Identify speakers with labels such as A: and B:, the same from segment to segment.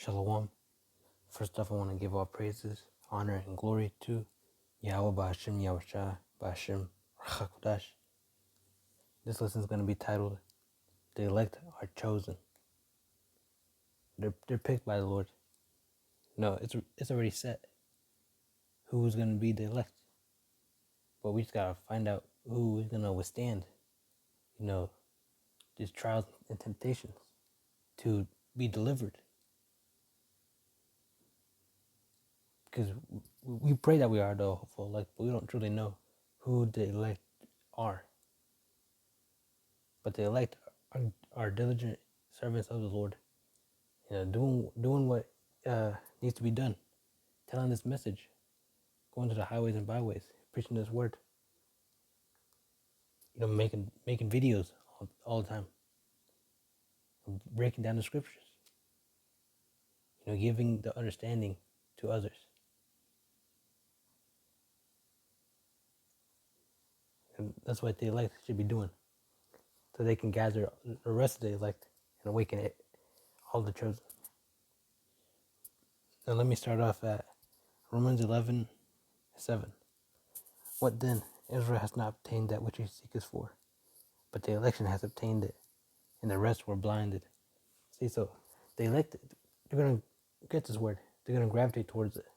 A: Shalom. First off, I want to give all praises, honor, and glory to Yahweh Ba'ashem Yahushua Ba'ashem Rachakodash. This lesson is going to be titled, The Elect Are Chosen. They're picked by the Lord. No, it's already set who's going to be the elect. But we just got to find out who is going to withstand, these trials and temptations to be delivered. Because we pray that we are the hopeful elect, but we don't truly know who the elect are. But the elect are diligent servants of the Lord, doing what needs to be done, telling this message, going to the highways and byways, preaching this word, making videos all the time, breaking down the scriptures, giving the understanding to others. And that's what the elect should be doing, so they can gather the rest of the elect and awaken all the chosen. Now let me start off at Romans 11:7. What then? Israel has not obtained that which he seeketh for, but the election has obtained it, and the rest were blinded. See, so the elect, they're going to get this word. They're going to gravitate towards it,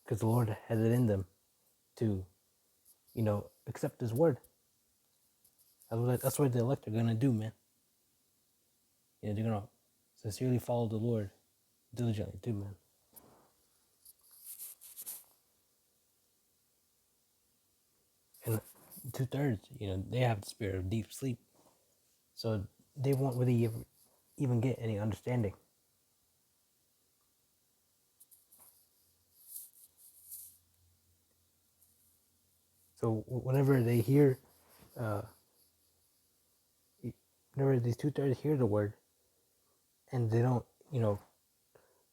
A: because the Lord has it in them to, accept His word. That's what the elect are going to do, man. They're going to sincerely follow the Lord diligently too, man. And 2/3, they have the spirit of deep sleep. So they won't really even get any understanding. So whenever they hear, whenever these 2/3 hear the word, and they don't,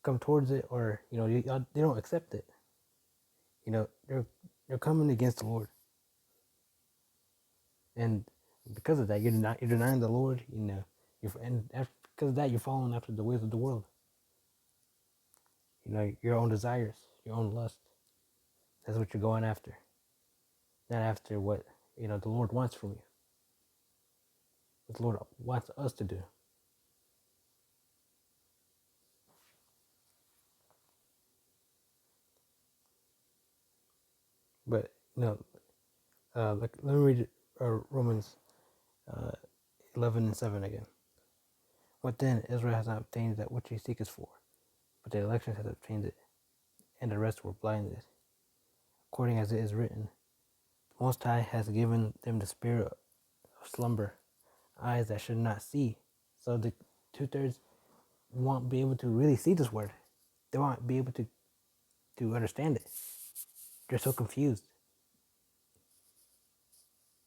A: come towards it, or they don't accept it, they're coming against the Lord, and because of that, you're denying the Lord, because of that, you're following after the ways of the world, your own desires, your own lust. That's what you're going after, not after what the Lord wants from you, what the Lord wants us to do. But let me read Romans 11:7 again. What then? Israel has not obtained that which he seeketh for, but the election has obtained it, and the rest were blinded. According as it is written, the Most High has given them the spirit of slumber, eyes that should not see. So the 2/3 won't be able to really see this word. They won't be able to understand it. They're so confused.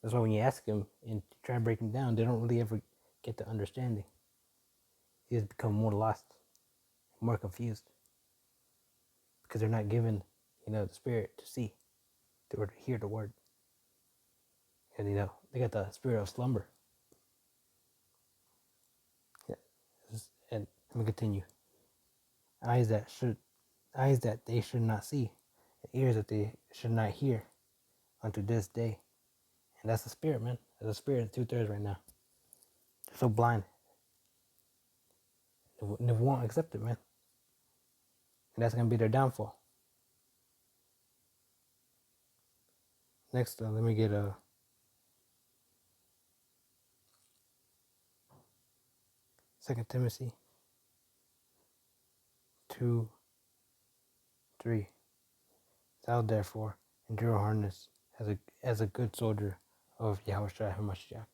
A: That's why when you ask them and try to break them down, they don't really ever get the understanding. They just become more lost, more confused, because they're not given, the spirit to see, or to hear the word. And they got the spirit of slumber. Yeah. And let me continue. Eyes that they should not see, and ears that they should not hear, unto this day. And that's the spirit, man. That's the spirit of 2/3 right now. They're so blind. They won't accept it, man. And that's gonna be their downfall. Next, let me get 2 Timothy 2:3. Thou therefore endure hardness as a good soldier of Yahushua HaMashiach.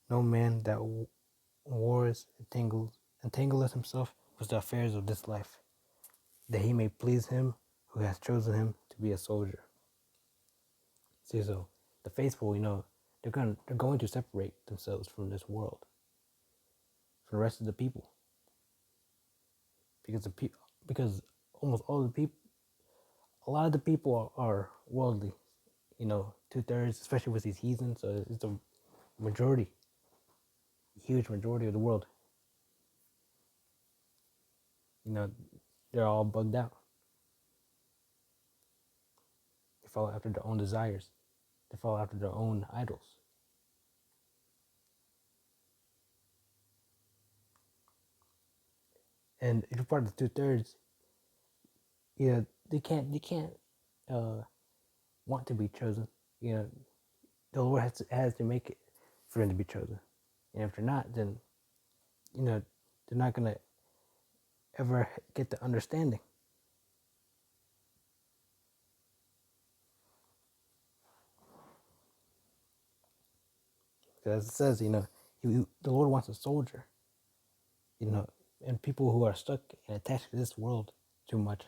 A: No man that wars entangleth himself with the affairs of this life, that he may please him who has chosen him to be a soldier. See, so the faithful, they're going to separate themselves from this world, from the rest of the people, because almost all the people, a lot of the people are worldly, 2/3, especially with these heathens. So it's a majority, huge majority of the world. You know, they're all bugged out. They follow after their own desires. They follow after their own idols. And if you're part of the 2/3, they can't uh, want to be chosen. You know, the Lord has to make it for them to be chosen. And if they're not, then they're not gonna ever get the understanding. Because as it says, the Lord wants a soldier. And people who are stuck and attached to this world too much,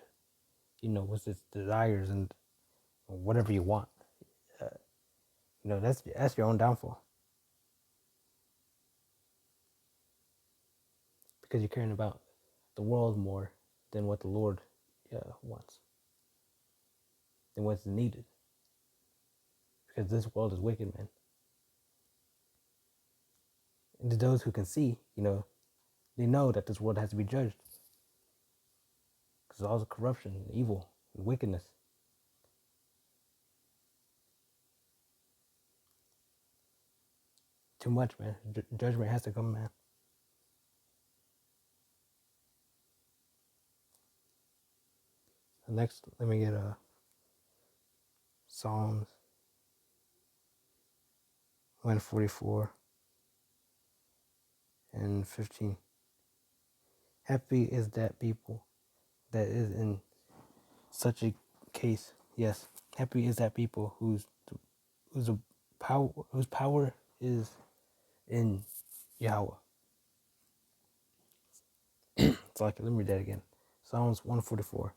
A: with its desires and whatever you want, that's your own downfall. Because you're caring about the world more than what the Lord wants, than what's needed. Because this world is wicked, man. And to those who can see, they know that this world has to be judged. Because all the corruption, and evil, and wickedness. Too much, man. Judgment has to come, man. Next, let me get Psalms 144 and 15. Happy is that people that is in such a case. Yes, happy is that people whose power is in Yahweh. It's like, let me read that again. Psalms 144.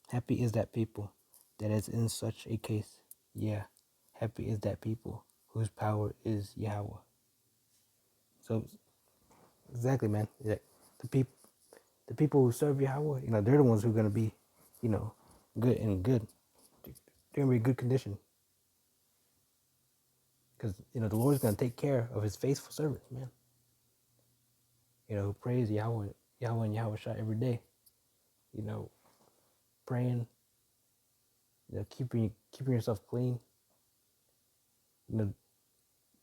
A: Happy is that people that is in such a case. Yeah, happy is that people whose power is Yahweh. So exactly, man. Yeah, the people who serve Yahweh, they're the ones who are gonna be, good. They're gonna be in good condition. Because the Lord's gonna take care of His faithful servants, man. Who praise Yahweh and Yahweh Shai every day. Praying, keeping yourself clean. Doing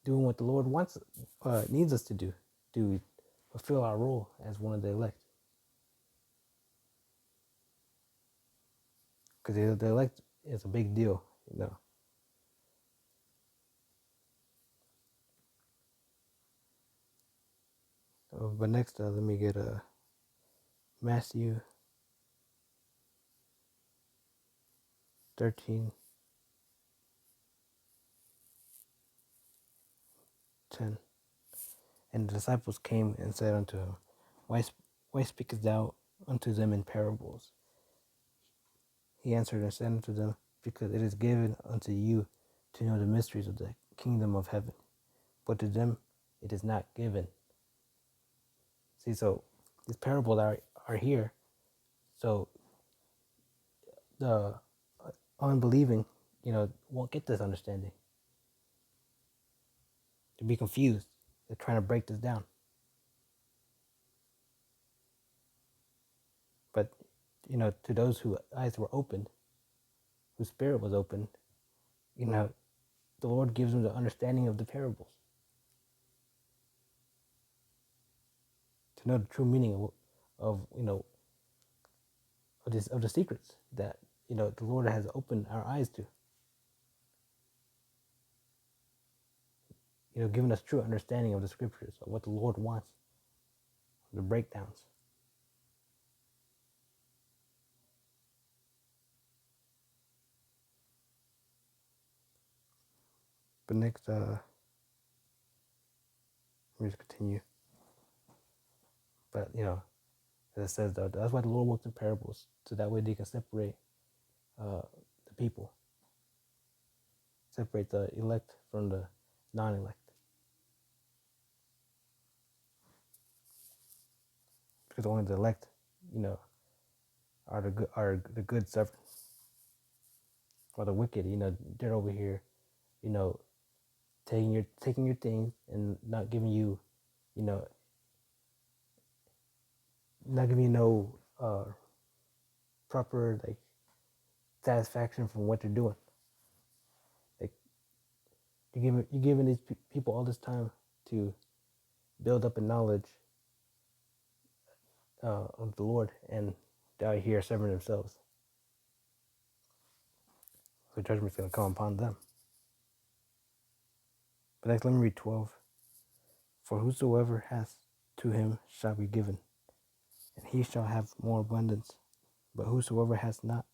A: what the Lord needs us to do to fulfill our role as one of the elect. Because the elect is a big deal, But next, let me get Matthew 13:10. And the disciples came and said unto him, Why speakest thou unto them in parables? He answered and said unto them, Because it is given unto you to know the mysteries of the kingdom of heaven, but to them it is not given. See, so these parables are here, so the unbelieving, won't get this understanding. To be confused. They're trying to break this down. But, to those whose eyes were opened, whose spirit was opened, the Lord gives them the understanding of the parables. To know the true meaning of of the secrets that, the Lord has opened our eyes to. Giving us true understanding of the scriptures, of what the Lord wants, the breakdowns. But next, let me just continue. But, as it says, though, that's why the Lord works in parables, so that way they can separate the people, separate the elect from the non-elect. Because only the elect, are the good servants. Or the wicked, they're over here, taking your things and not giving you, not giving you no uh, proper like satisfaction from what they're doing. Like you're giving these people all this time to build up in knowledge of the Lord, and they're out here severing themselves. So judgment's going to come upon them. But next, let me read 12. For whosoever hath, to him shall be given, and he shall have more abundance. But whosoever has not,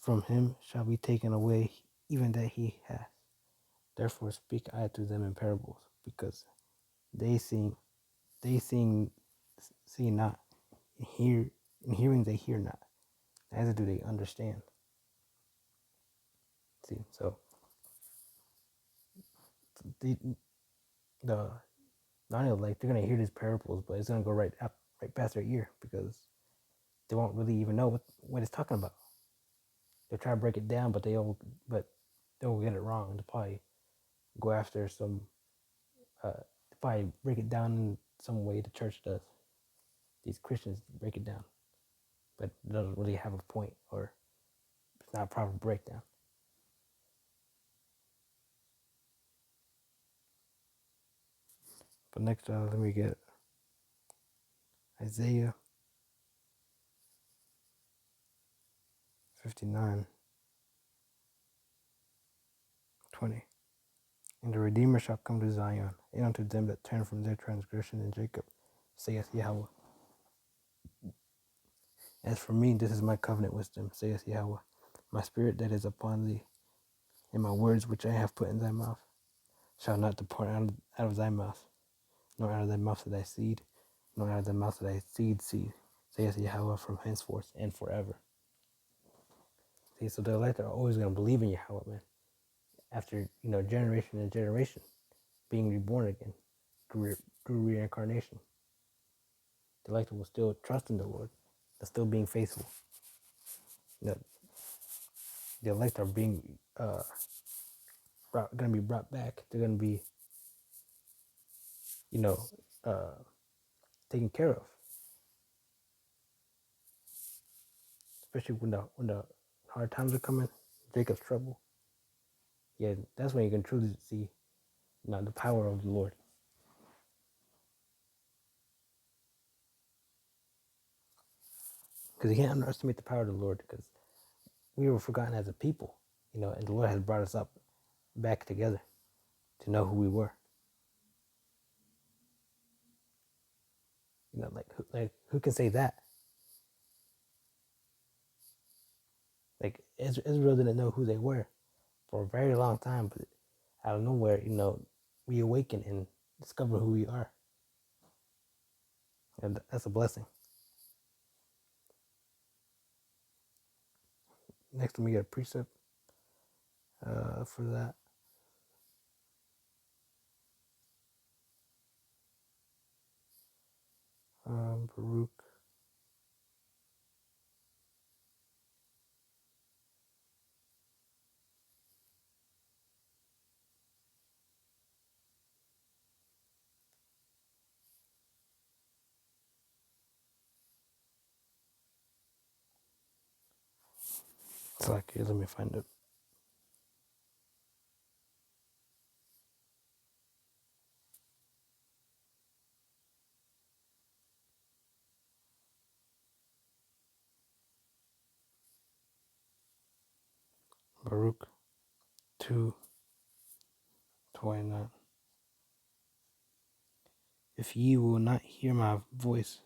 A: from him shall be taken away even that he hath. Therefore speak I to them in parables, because they see not, and hearing they hear not, neither do they understand. See, so the not only like they're gonna hear these parables, but it's gonna go right past their ear because they won't really even know what it's talking about. They'll try to break it down, but they'll get it wrong. They'll probably go after some probably break it down in some way the church does. These Christians break it down, but it doesn't really have a point, or it's not a proper breakdown. But next, let me get Isaiah 59:20. And the Redeemer shall come to Zion, and unto them that turn from their transgression in Jacob, saith Yahweh. As for me, this is my covenant with them, saith Yahweh. My spirit that is upon thee, and my words which I have put in thy mouth, shall not depart out of thy mouth, nor out of the mouth of thy seed, nor out of the mouth of thy seed, saith Yahweh, from henceforth and forever. See, so the elect are always going to believe in Yahweh, man. After, generation and generation, being reborn again through reincarnation. The elect will still trust in the Lord, but still being faithful. The elect are being going to be brought back. They're going to be, taken care of. Especially when the hard times are coming, Jacob's trouble. Yeah, that's when you can truly see, the power of the Lord. Because you can't underestimate the power of the Lord, because we were forgotten as a people, and the Lord has brought us up back together to know who we were. Who can say that? Like Israel didn't know who they were for a very long time, but out of nowhere, we awaken and discover who we are, and that's a blessing. Next, we get a precept for that. Baruch. Okay, let me find it. Baruch 2:29. If ye will not hear my voice,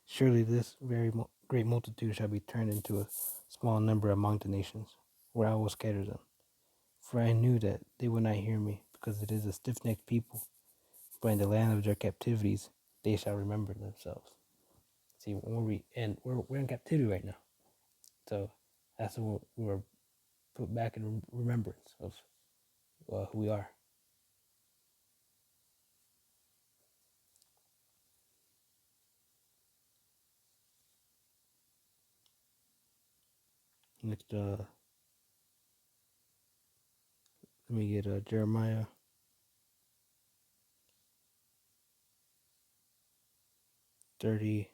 A: surely this very great multitude shall be turned into a small number among the nations, where I will scatter them. For I knew that they would not hear me, because it is a stiff-necked people. But in the land of their captivities, they shall remember themselves. See, we're in captivity right now, so that's when we were put back in remembrance of who we are. Next, let me get Jeremiah 30.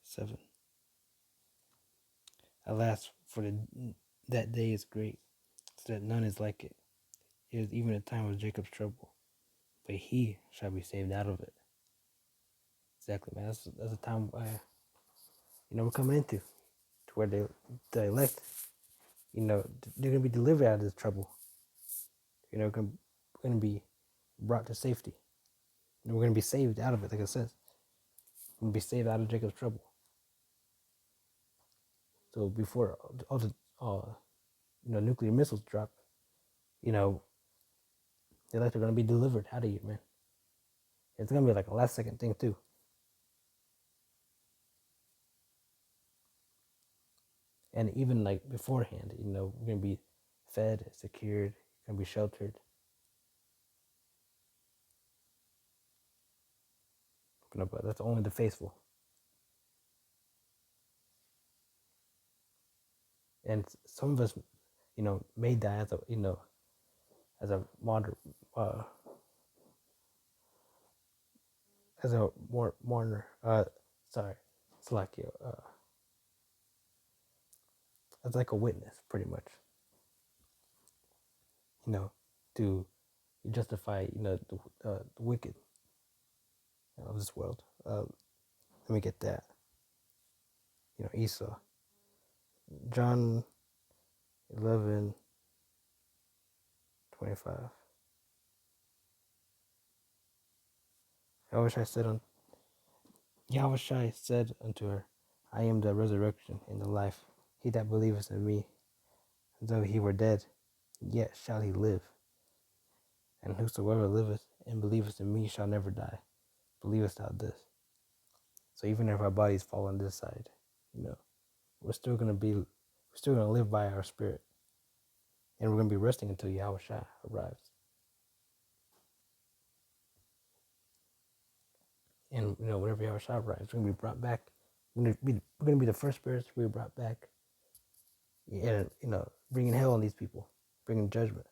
A: 7. Alas, for that day is great, so that none is like it. It is even a time of Jacob's trouble, but he shall be saved out of it. Exactly, man. That's a time we're coming into, to where the elect, they're gonna be delivered out of this trouble. Gonna be brought to safety. We're gonna be saved out of it, like it says. We're gonna be saved out of Jacob's trouble. So before all the nuclear missiles drop, the elect are gonna be delivered out of here, man. It's gonna be like a last second thing too. And even like beforehand, we're gonna be fed, secured, gonna be sheltered. But that's only the faithful. And some of us, may die as a modern, as a mourner. Sorry, it's like as like a witness, pretty much. To justify, the wicked of this world. Let me get that. Esau. John 11:25. Yahushua said unto her, I am the resurrection and the life. He that believeth in me, though he were dead, yet shall he live. And whosoever liveth and believeth in me shall never die. Believest thou this? So even if our bodies fall on this side, we're still gonna live by our spirit. And we're gonna be resting until Yahushua arrives. And whenever Yahushua arrives, we're gonna be brought back. We're gonna be the first spirits to be brought back. And bringing hell on these people, bringing judgment.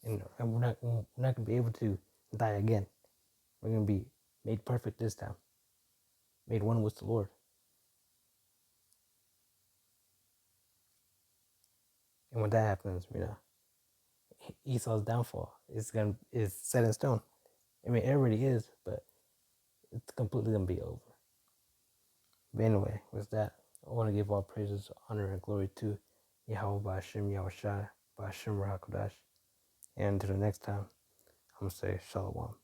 A: And we're not gonna be able to die again. We're gonna be made perfect this time, made one with the Lord. And when that happens, Esau's downfall is set in stone. I mean, it already is, but it's completely gonna be over. But anyway, with that, I want to give all praises, honor, and glory to Yahweh Ba'Shem Yahushua Ba'Shem Rahakodash. And until the next time, I'm gonna say Shalom.